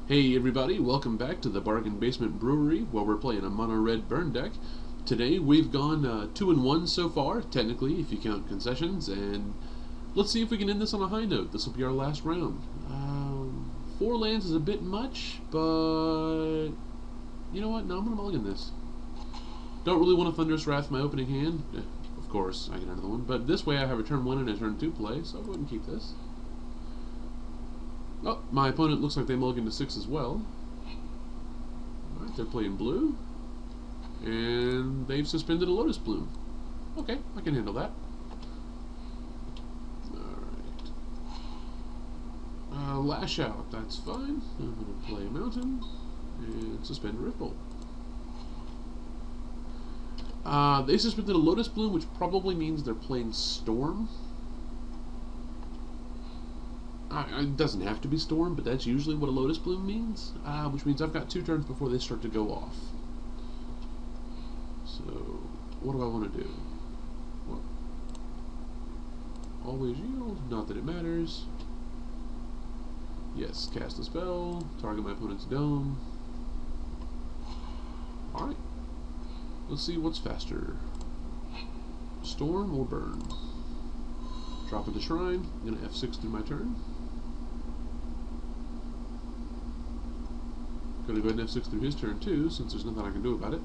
Hey everybody, welcome back to the Bargain Basement Brewery, where we're playing a mono red burn deck. Today we've gone 2-1 so far, technically, if you count concessions, and let's see if we can end this on a high note. This will be our last round. 4 lands is a bit much, but you know what? No, I'm going to mulligan this. Don't really want a Thunderous Wrath in my opening hand. Of course, I get another one, but this way I have a turn 1 and a turn 2 play, so I'll go ahead and keep this. Oh, my opponent looks like they mulligan to 6 as well. Alright, they're playing blue. And they've suspended a Lotus Bloom. Okay, I can handle that. Alright. Lash Out, that's fine. I'm going to play a Mountain and suspend Ripple. They suspended a Lotus Bloom, which probably means they're playing Storm. It doesn't have to be Storm, but that's usually what a Lotus Bloom means, which means I've got 2 turns before they start to go off. So, what do I want to do? Well, always yield, not that it matters. Yes, cast a spell, target my opponent's dome. Alright, let's see what's faster. Storm or Burn? Drop of the Shrine, I'm going to F6 through my turn. Going to go ahead and F6 through his turn too, since there's nothing I can do about it.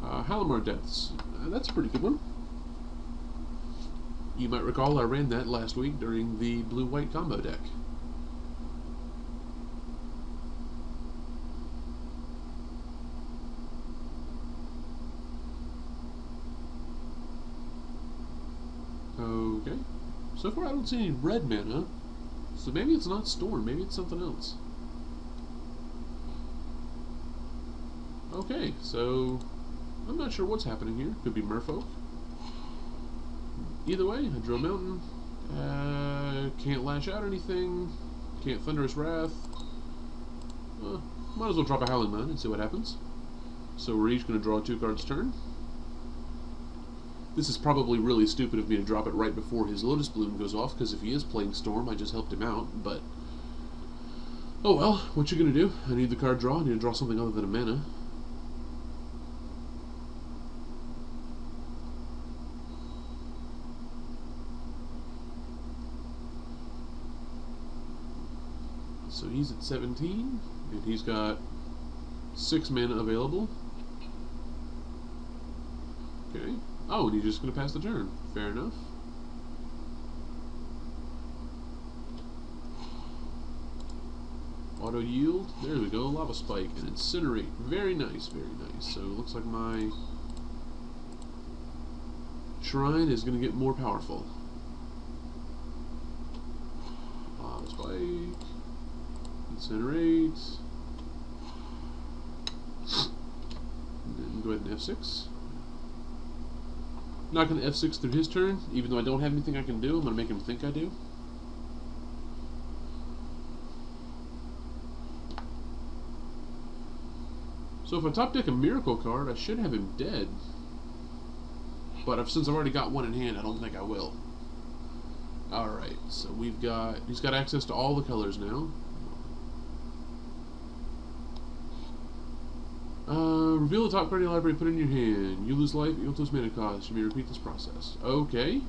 Halimar Depths. That's a pretty good one. You might recall I ran that last week during the blue-white combo deck. Okay. So far I don't see any red mana. So maybe it's not Storm, maybe it's something else. Okay, so I'm not sure what's happening here. Could be Merfolk. Either way, I drew a Mountain. Can't Lash Out anything. Can't Thunderous Wrath. Might as well drop a Howling Mine and see what happens. So we're each going to draw 2 cards turn. This is probably really stupid of me to drop it right before his Lotus Bloom goes off, because if he is playing Storm, I just helped him out, but oh well, what you gonna do? I need the card draw. I need to draw something other than a mana. So he's at 17, and he's got 6 mana available. Okay. Oh, and he's just going to pass the turn. Fair enough. Auto yield. There we go. Lava Spike and Incinerate. Very nice, very nice. So it looks like my Shrine is going to get more powerful. Lava Spike. Incinerate. And then go ahead and F6. Not going to F6 through his turn, even though I don't have anything I can do. I'm going to make him think I do. So if I top deck a Miracle card, I should have him dead. But since I've already got one in hand, I don't think I will. Alright, so he's got access to all the colors now. Reveal the top card in your library, put it in your hand. You lose life, you don't lose mana cost. You may repeat this process. Okay.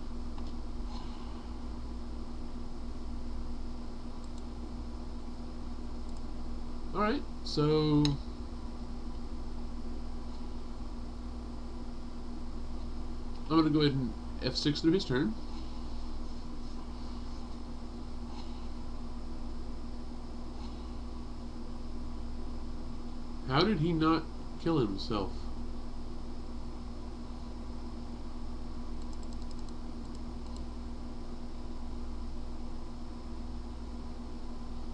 Alright, so I'm going to go ahead and F6 through his turn. How did he not kill himself?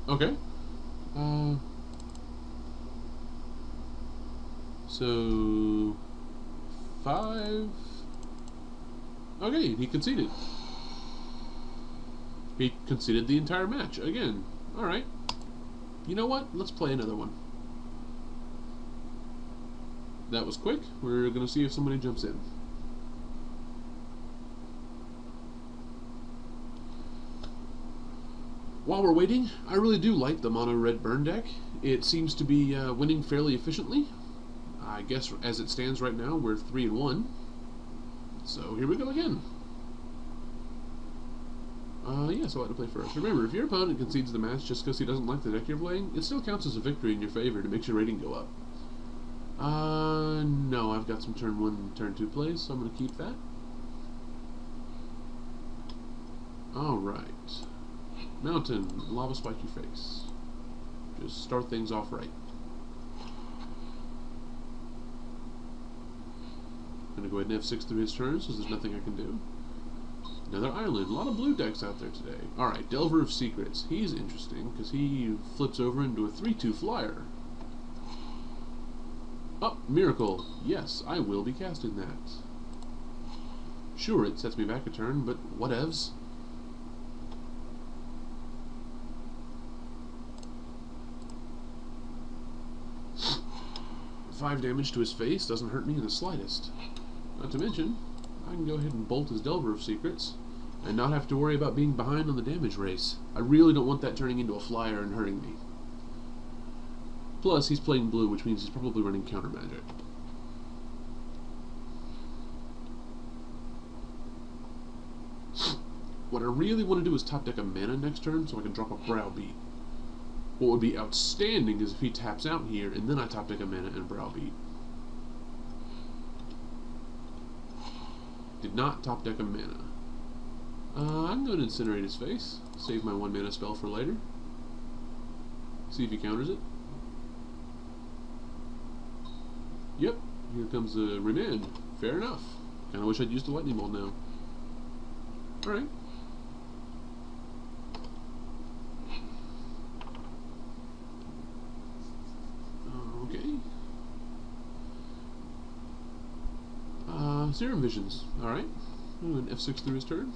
Okay. So 5. Okay, he conceded. He conceded the entire match again. Alright. You know what? Let's play another one. That was quick. We're going to see if somebody jumps in. While we're waiting, I really do like the mono red burn deck. It seems to be winning fairly efficiently. I guess as it stands right now, we're 3-1. So here we go again. So I had to play first. Remember, if your opponent concedes the match just because he doesn't like the deck you're playing, it still counts as a victory in your favor and it makes your rating go up. No, I've got some turn 1, turn 2 plays, so I'm going to keep that. Alright. Mountain, lava spike your face. Just start things off right. I'm going to go ahead and F6 through his turn, so there's nothing I can do. Another island. A lot of blue decks out there today. Alright, Delver of Secrets. He's interesting, because he flips over into a 3-2 flyer. Oh, Miracle. Yes, I will be casting that. Sure, it sets me back a turn, but whatevs. Five damage to his face doesn't hurt me in the slightest. Not to mention, I can go ahead and bolt his Delver of Secrets and not have to worry about being behind on the damage race. I really don't want that turning into a flyer and hurting me. Plus, he's playing blue, which means he's probably running counter magic. What I really want to do is top deck a mana next turn so I can drop a Browbeat. What would be outstanding is if he taps out here and then I top deck a mana and Browbeat. Did not top deck a mana. I'm going to Incinerate his face. Save my 1 mana spell for later. See if he counters it. Yep, here comes a remand. Fair enough. Kinda wish I'd used the lightning bolt now. Alright. Okay. Serum Visions. Alright. An F6 through his turn.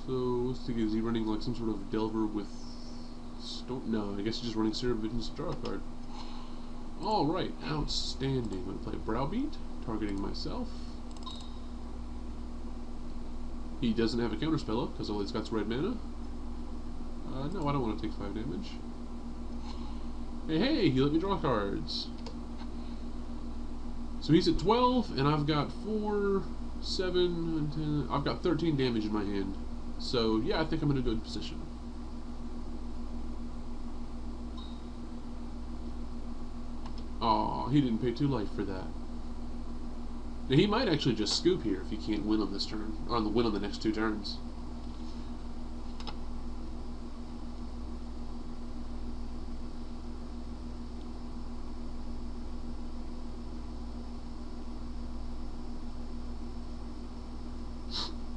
So, let's think, is he running like some sort of Delver with stone? No, I guess he's just running Serum Visions to draw a card. Alright, outstanding. I'm going to play Browbeat, targeting myself. He doesn't have a counterspell up because all he's got is red mana. No, I don't want to take 5 damage. Hey, he let me draw cards. So he's at 12, and I've got 4, 7, and 10. I've got 13 damage in my hand. So, yeah, I think I'm in a good position. Aw, he didn't pay 2 life for that. Now, he might actually just scoop here if he can't win on this turn, or win on the next 2 turns.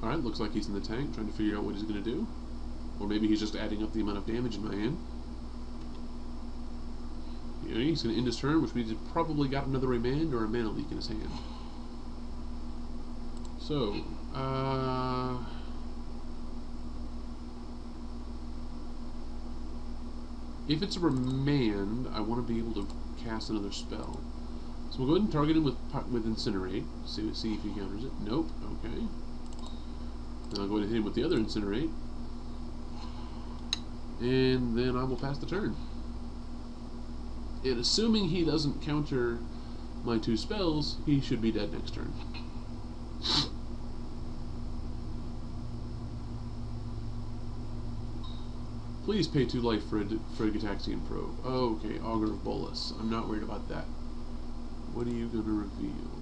Alright, looks like he's in the tank, trying to figure out what he's going to do. Or maybe he's just adding up the amount of damage in my hand. Yeah, he's going to end his turn, which means he's probably got another remand or a mana leak in his hand. So, if it's a remand, I want to be able to cast another spell. So we'll go ahead and target him with Incinerate. See if he counters it. Nope. Okay. Then I'll go ahead and hit him with the other Incinerate. And then I will pass the turn. And assuming he doesn't counter my 2 spells, he should be dead next turn. Please pay 2 life for a Gitaxian Probe. Okay, Augur of Bolas. I'm not worried about that. What are you going to reveal?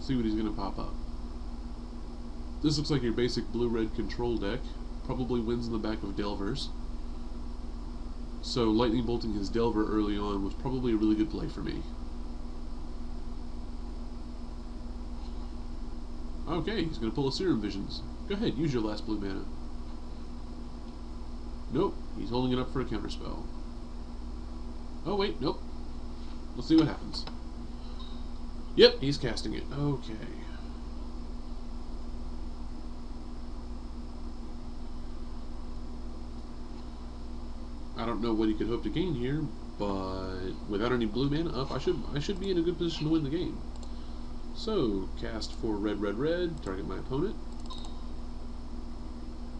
See what he's going to pop up. This looks like your basic blue-red control deck. Probably wins in the back of Delvers. So lightning bolting his Delver early on was probably a really good play for me. Okay, he's going to pull a Serum Visions. Go ahead, use your last blue mana. Nope, he's holding it up for a counterspell. Oh wait, nope. Let's see what happens. Yep, he's casting it. Okay. I don't know what he could hope to gain here, but without any blue mana up, I should be in a good position to win the game. So, cast for red, red, red, target my opponent.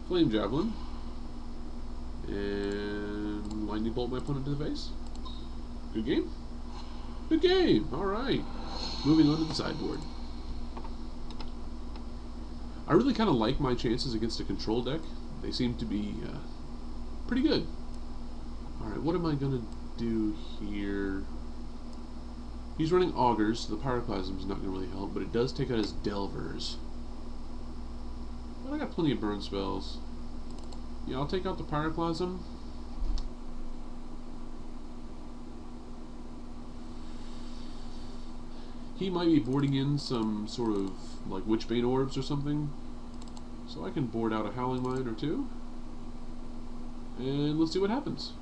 Flame Javelin. And lightning bolt my opponent to the face. Good game? Good game! Alright. Moving on to the sideboard. I really kind of like my chances against a control deck. They seem to be pretty good. Alright, what am I going to do here? He's running Augurs, so the Pyroclasm is not going to really help, but it does take out his Delvers. But I got plenty of burn spells. Yeah, I'll take out the Pyroclasm. He might be boarding in some sort of like Witchbane Orbs or something. So I can board out a Howling Mine or two. And let's see what happens.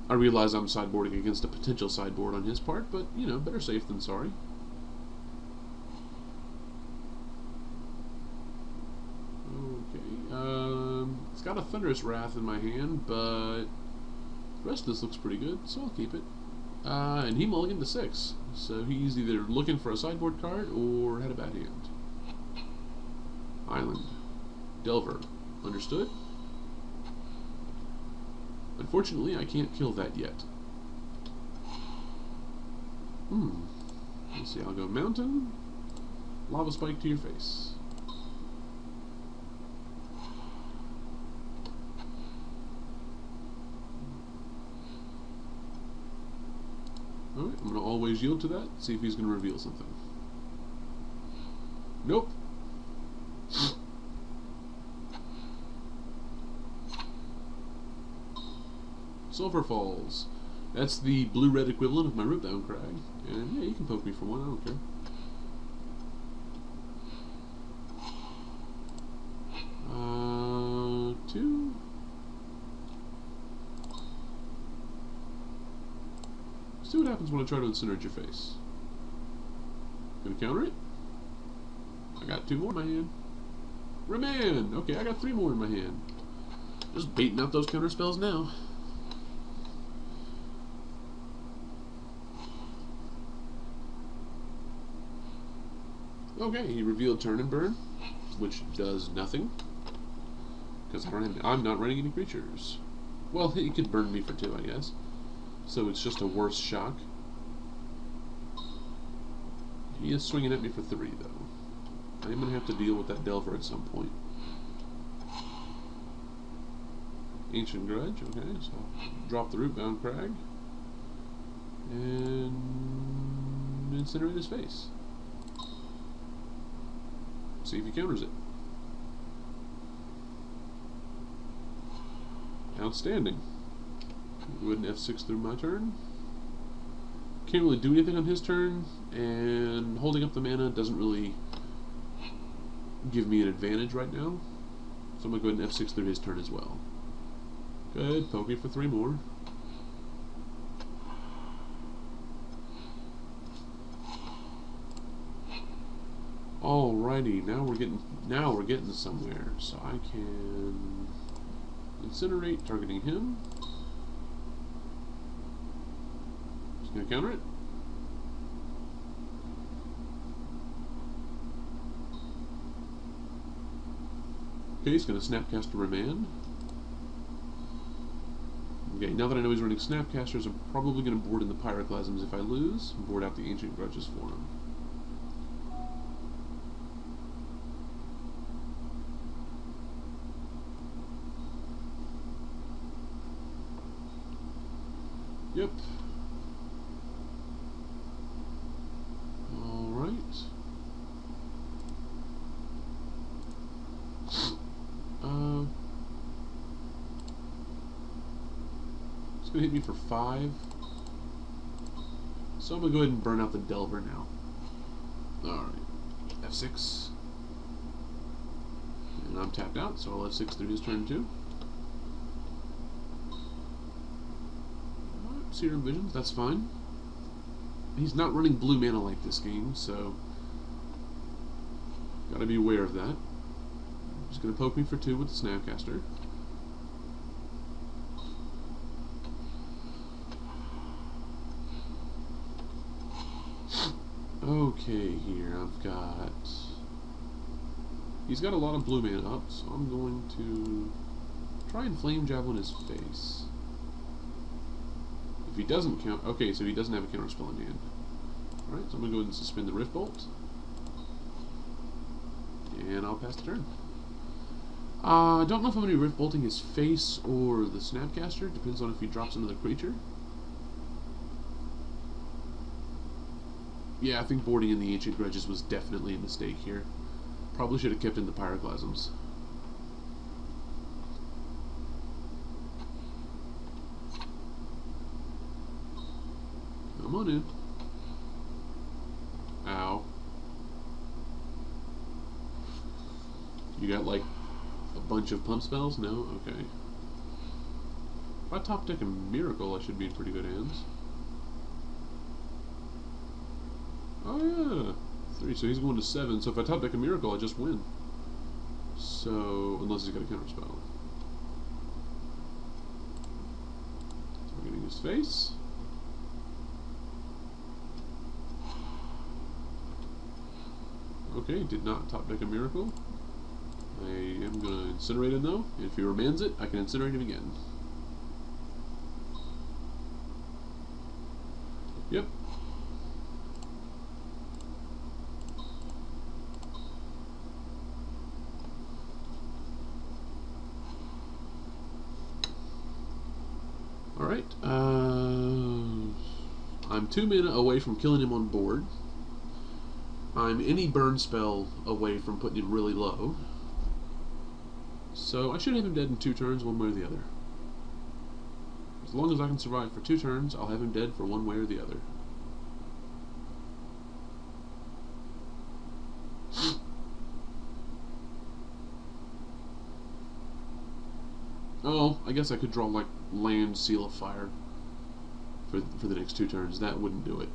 I realize I'm sideboarding against a potential sideboard on his part, but, you know, better safe than sorry. Okay, it's got a Thunderous Wrath in my hand, but the rest of this looks pretty good, so I'll keep it. And he mulliganed to 6, so he's either looking for a sideboard card or had a bad hand. Island. Delver. Understood? Unfortunately, I can't kill that yet. Let's see, I'll go Mountain, Lava Spike to your face. Alright, I'm going to always yield to that, see if he's going to reveal something. Nope. Sulphur Falls. That's the blue-red equivalent of my Rootbound Crag. And yeah, you can poke me for one, I don't care. Two. See what happens when I try to incinerate your face. Gonna counter it? I got 2 more in my hand. Remand! Okay, I got 3 more in my hand. Just baiting out those counter spells now. Okay, he revealed Turn and Burn, which does nothing, because I'm not running any creatures. Well, he could burn me for 2, I guess. So it's just a worse shock. He is swinging at me for 3, though. I'm going to have to deal with that Delver at some point. Ancient Grudge, okay, so I'll drop the Rootbound Crag. And incinerate his face. See if he counters it. Outstanding. Go ahead and F6 through my turn. Can't really do anything on his turn, and holding up the mana doesn't really give me an advantage right now. So I'm going to go ahead and F6 through his turn as well. Good, poke me for 3 more. Alrighty, now we're getting somewhere. So I can incinerate, targeting him. Just gonna counter it. Okay, he's gonna Snapcaster Remand. Okay, now that I know he's running Snapcasters, I'm probably gonna board in the Pyroclasms if I lose, and board out the Ancient Grudges for him. Yep. Alright. It's going to hit me for 5. So I'm going to go ahead and burn out the Delver now. Alright. F6. And I'm tapped out, so I'll F6 through his turn too. Serum Visions, that's fine. He's not running blue mana like this game, so gotta be aware of that. Just gonna poke me for 2 with the Snapcaster. Okay, here I've got... He's got a lot of blue mana up, so I'm going to try and Flame Javelin his face. If he doesn't count... Okay, so he doesn't have a counter spell in hand. Alright, so I'm going to go ahead and suspend the Rift Bolt. And I'll pass the turn. I don't know if I'm going to be Rift Bolting his face or the Snapcaster. Depends on if he drops another creature. Yeah, I think boarding in the Ancient Grudges was definitely a mistake here. Probably should have kept in the Pyroclasms. Come on in. Ow. You got like a bunch of pump spells? No? Okay. If I top deck a Miracle, I should be in pretty good hands. Oh yeah! 3, so he's going to 7, so if I top deck a Miracle, I just win. So, unless he's got a counter spell. Targeting his face. Okay, did not top deck a Miracle. I am going to Incinerate him though. If he remands it, I can Incinerate him again. Yep. Alright, I'm 2 mana away from killing him on board. I'm any burn spell away from putting him really low. So I should have him dead in 2 turns, one way or the other. As long as I can survive for 2 turns, I'll have him dead for one way or the other. Oh, I guess I could draw like land, Seal of Fire for the next 2 turns. That wouldn't do it.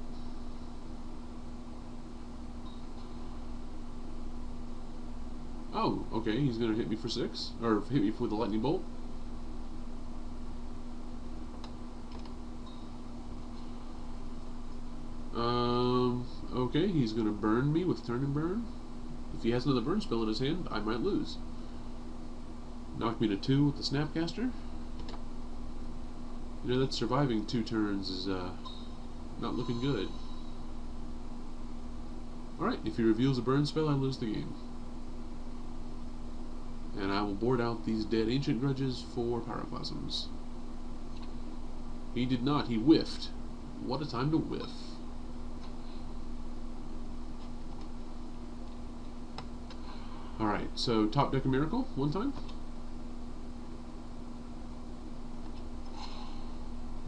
Oh, okay, he's gonna hit me for 6, or hit me with a lightning bolt. Okay, he's gonna burn me with turn and burn. If he has another burn spell in his hand, I might lose. Knock me to 2 with the Snapcaster. You know, that surviving 2 turns is not looking good. Alright, if he reveals a burn spell, I lose the game. And I will board out these dead Ancient Grudges for Pyroclasms. He did not, he whiffed. What a time to whiff. Alright, so top deck a Miracle, 1 time.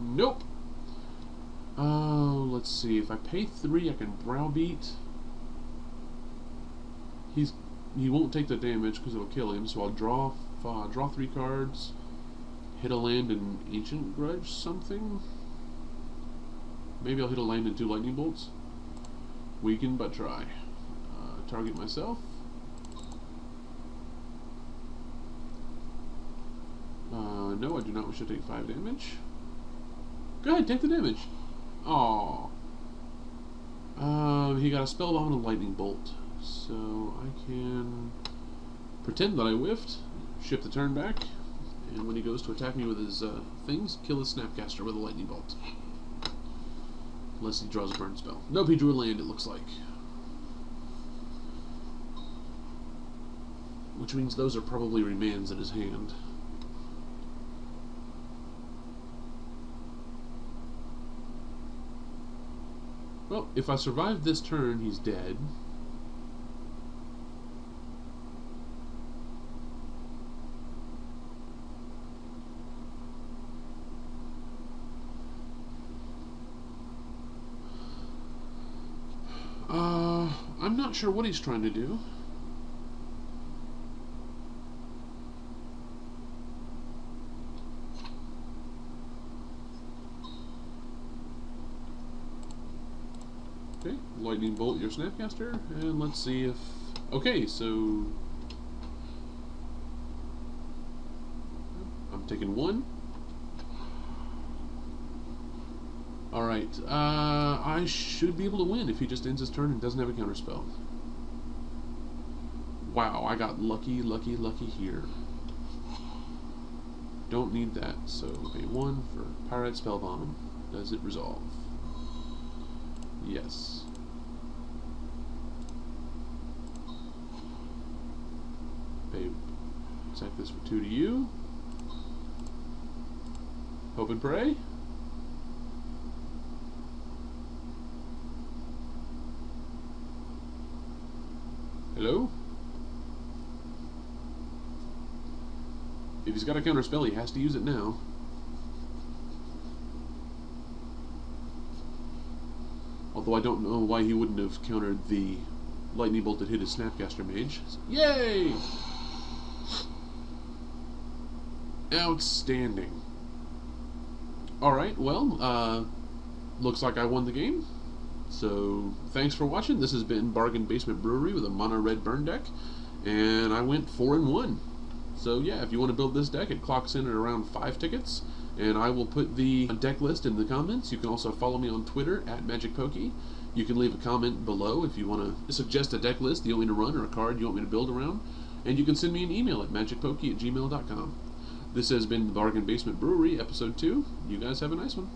Nope. Oh, let's see. If I pay 3, I can Browbeat. He won't take the damage because it'll kill him. So I'll draw 3 cards, hit a land and Ancient Grudge something. Maybe I'll hit a land and 2 lightning bolts. Weaken but try. Target myself. No, I do not wish to take 5 damage. Go ahead, take the damage. Aww. He got a Spellbomb and a Lightning Bolt. So I can pretend that I whiffed, shift the turn back, and when he goes to attack me with his things, kill his Snapcaster with a Lightning Bolt. Unless he draws a burn spell. Nope, he drew a land, it looks like. Which means those are probably remands in his hand. Well, if I survive this turn, he's dead. I'm not sure what he's trying to do. Okay, Lightning Bolt your Snapcaster, and let's see if... Okay, so... I'm taking 1. Alright, I should be able to win if he just ends his turn and doesn't have a counterspell. Wow, I got lucky here. Don't need that, so pay 1 for Pyrite Spellbomb. Does it resolve? Yes. Pay, sack this for 2 to you. Hope and pray. Hello? If he's got a counter spell, he has to use it now. Although I don't know why he wouldn't have countered the lightning bolt that hit his Snapcaster Mage. Yay! Outstanding. Alright, well, looks like I won the game. So, thanks for watching. This has been Bargain Basement Brewery with a mono red burn deck. And I went 4-1. So yeah, if you want to build this deck, it clocks in at around 5 tickets. And I will put the deck list in the comments. You can also follow me on Twitter at Magicpokey. You can leave a comment below if you want to suggest a deck list you want me to run or a card you want me to build around. And you can send me an email at magicpokey@gmail.com. This has been the Bargain Basement Brewery, Episode 2. You guys have a nice one.